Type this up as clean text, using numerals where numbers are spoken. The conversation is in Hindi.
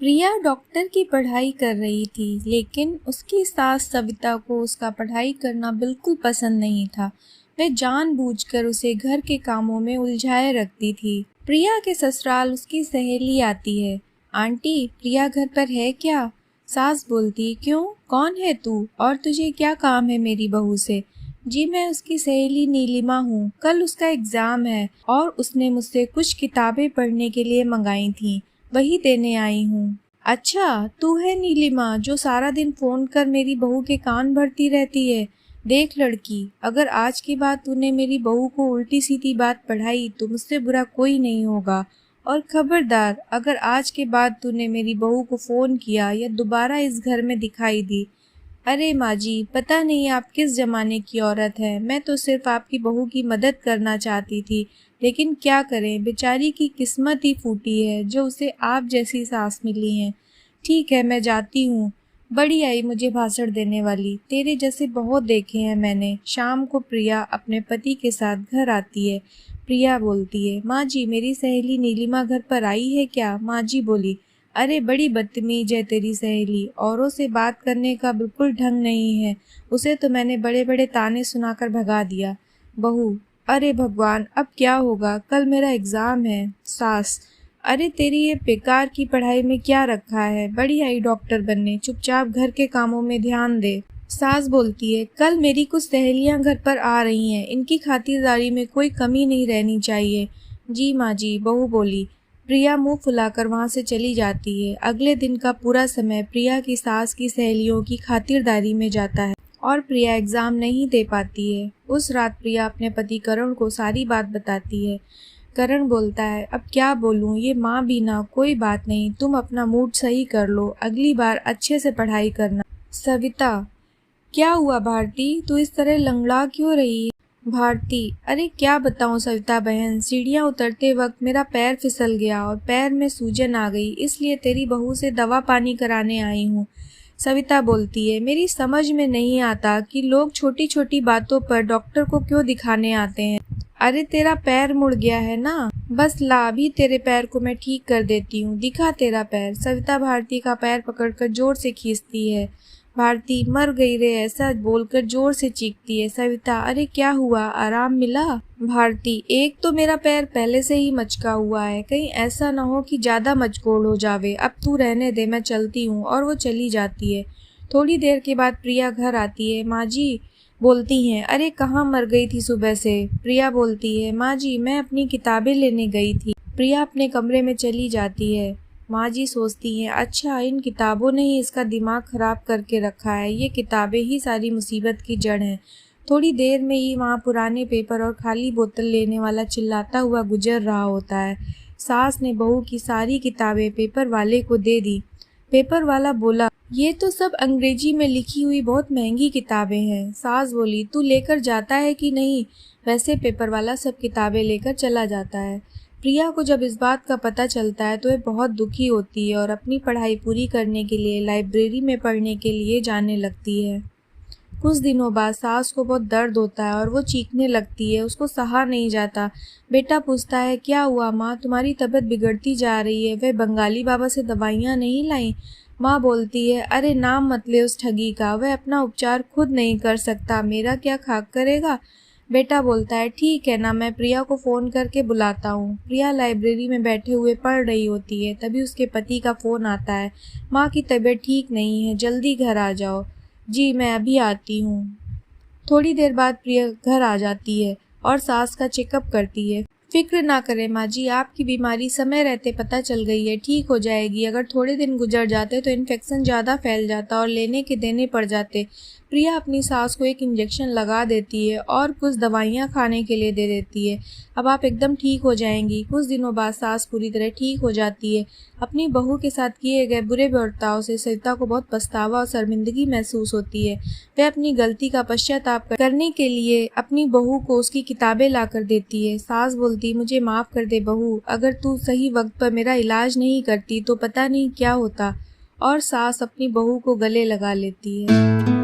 प्रिया डॉक्टर की पढ़ाई कर रही थी, लेकिन उसकी सास सविता को उसका पढ़ाई करना बिल्कुल पसंद नहीं था। वह जानबूझकर उसे घर के कामों में उलझाए रखती थी। प्रिया के ससुराल उसकी सहेली आती है। आंटी, प्रिया घर पर है क्या? सास बोलती, क्यों, कौन है तू और तुझे क्या काम है मेरी बहू से? जी, मैं उसकी सहेली नीलिमा हूँ। कल उसका एग्जाम है और उसने मुझसे कुछ किताबें पढ़ने के लिए मंगाई थी, वही देने आई हूँ। अच्छा, तू है नीलिमा जो सारा दिन फोन कर मेरी बहू के कान भरती रहती है? देख लड़की, अगर आज के बाद तूने मेरी बहू को उल्टी सीधी बात पढ़ाई तो मुझसे बुरा कोई नहीं होगा। और खबरदार, अगर आज के बाद तूने मेरी बहू को फोन किया या दोबारा इस घर में दिखाई दी। अरे माँ जी, पता नहीं आप किस जमाने की औरत हैं। मैं तो सिर्फ आपकी बहू की मदद करना चाहती थी, लेकिन क्या करें, बेचारी की किस्मत ही फूटी है जो उसे आप जैसी सास मिली है। ठीक है, मैं जाती हूँ। बड़ी आई मुझे भाषण देने वाली, तेरे जैसे बहुत देखे हैं मैंने। शाम को प्रिया अपने पति के साथ घर आती है। प्रिया बोलती है, माँ जी, मेरी सहेली नीलिमा घर पर आई है क्या? माँ जी बोली, अरे बड़ी बदतमीज है तेरी सहेली, औरों से बात करने का बिल्कुल ढंग नहीं है। उसे तो मैंने बड़े बड़े ताने सुनाकर भगा दिया। बहू, अरे भगवान, अब क्या होगा, कल मेरा एग्जाम है। सास, अरे तेरी ये बेकार की पढ़ाई में क्या रखा है? बड़ी आई डॉक्टर बनने, चुपचाप घर के कामों में ध्यान दे। सास बोलती है, कल मेरी कुछ सहेलियां घर पर आ रही हैं, इनकी खातिरदारी में कोई कमी नहीं रहनी चाहिए। जी माँ जी, बहू बोली। प्रिया मुंह फुलाकर वहां से चली जाती है। अगले दिन का पूरा समय प्रिया की सास की सहेलियों की खातिरदारी में जाता है और प्रिया एग्जाम नहीं दे पाती है। उस रात प्रिया अपने पति करण को सारी बात बताती है। करण बोलता है, अब क्या बोलूं, ये माँ भी ना, कोई बात नहीं, तुम अपना मूड सही कर लो, अगली बार अच्छे से पढ़ाई करना। सविता, क्या हुआ भारती, तू इस तरह लंगड़ा क्यों रही है? भारती, अरे क्या बताऊं सविता बहन, सीढ़ियां उतरते वक्त मेरा पैर फिसल गया और पैर में सूजन आ गई, इसलिए तेरी बहू से दवा पानी कराने आई हूँ। सविता बोलती है, मेरी समझ में नहीं आता कि लोग छोटी छोटी बातों पर डॉक्टर को क्यों दिखाने आते हैं। अरे तेरा पैर मुड़ गया है ना, बस ला, अभी तेरे पैर को मैं ठीक कर देती हूँ, दिखा तेरा पैर। सविता भारती का पैर पकड़कर जोर से खींचती है। भारती, मर गई रे, ऐसा बोलकर जोर से चीखती है। सविता, अरे क्या हुआ, आराम मिला? भारती, एक तो मेरा पैर पहले से ही मचका हुआ है, कहीं ऐसा ना हो कि ज्यादा मचकोड़ हो जावे। अब तू रहने दे, मैं चलती हूँ। और वो चली जाती है। थोड़ी देर के बाद प्रिया घर आती है। माँ जी बोलती हैं, अरे कहाँ मर गई थी सुबह से? प्रिया बोलती है, माँ जी, मैं अपनी किताबें लेने गई थी। प्रिया अपने कमरे में चली जाती है। माँ जी सोचती हैं, अच्छा, इन किताबों ने ही इसका दिमाग खराब करके रखा है, ये किताबें ही सारी मुसीबत की जड़ हैं। थोड़ी देर में ही वहाँ पुराने पेपर और खाली बोतल लेने वाला चिल्लाता हुआ गुजर रहा होता है। सास ने बहू की सारी किताबें पेपर वाले को दे दी। पेपर वाला बोला, ये तो सब अंग्रेजी में लिखी हुई बहुत महंगी किताबें हैं। सास बोली, तू लेकर जाता है कि नहीं? वैसे पेपर वाला सब किताबें लेकर चला जाता है। प्रिया को जब इस बात का पता चलता है तो वह बहुत दुखी होती है और अपनी पढ़ाई पूरी करने के लिए लाइब्रेरी में पढ़ने के लिए जाने लगती है। कुछ दिनों बाद सास को बहुत दर्द होता है और वो चीखने लगती है, उसको सहा नहीं जाता। बेटा पूछता है, क्या हुआ माँ, तुम्हारी तबीयत बिगड़ती जा रही है, वह बंगाली बाबा से दवाइयाँ नहीं लाई? माँ बोलती है, अरे नाम मत ले उस ठगी का, वह अपना उपचार खुद नहीं कर सकता, मेरा क्या खाक करेगा? बेटा बोलता है, ठीक है ना, मैं प्रिया को फ़ोन करके बुलाता हूँ। प्रिया लाइब्रेरी में बैठे हुए पढ़ रही होती है, तभी उसके पति का फ़ोन आता है। माँ की तबीयत ठीक नहीं है, जल्दी घर आ जाओ। जी, मैं अभी आती हूँ। थोड़ी देर बाद प्रिया घर आ जाती है और सास का चेकअप करती है। फिक्र ना करें माँ जी, आपकी बीमारी समय रहते पता चल गई है, ठीक हो जाएगी। अगर थोड़े दिन गुजर जाते तो इन्फेक्शन ज़्यादा फैल जाता और लेने के देने पड़ जाते। प्रिया अपनी सास को एक इंजेक्शन लगा देती है और कुछ दवाइयाँ खाने के लिए दे देती है। अब आप एकदम ठीक हो जाएंगी। कुछ दिनों बाद सास पूरी तरह ठीक हो जाती है। अपनी बहू के साथ किए गए बुरे बर्ताव से सविता को बहुत पछतावा और शर्मिंदगी महसूस होती है। वह अपनी गलती का पश्चाताप करने के लिए अपनी बहू को उसकी किताबें ला कर देती है। सास बोलती, मुझे माफ़ कर दे बहू, अगर तू सही वक्त पर मेरा इलाज नहीं करती तो पता नहीं क्या होता। और सास अपनी बहू को गले लगा लेती है।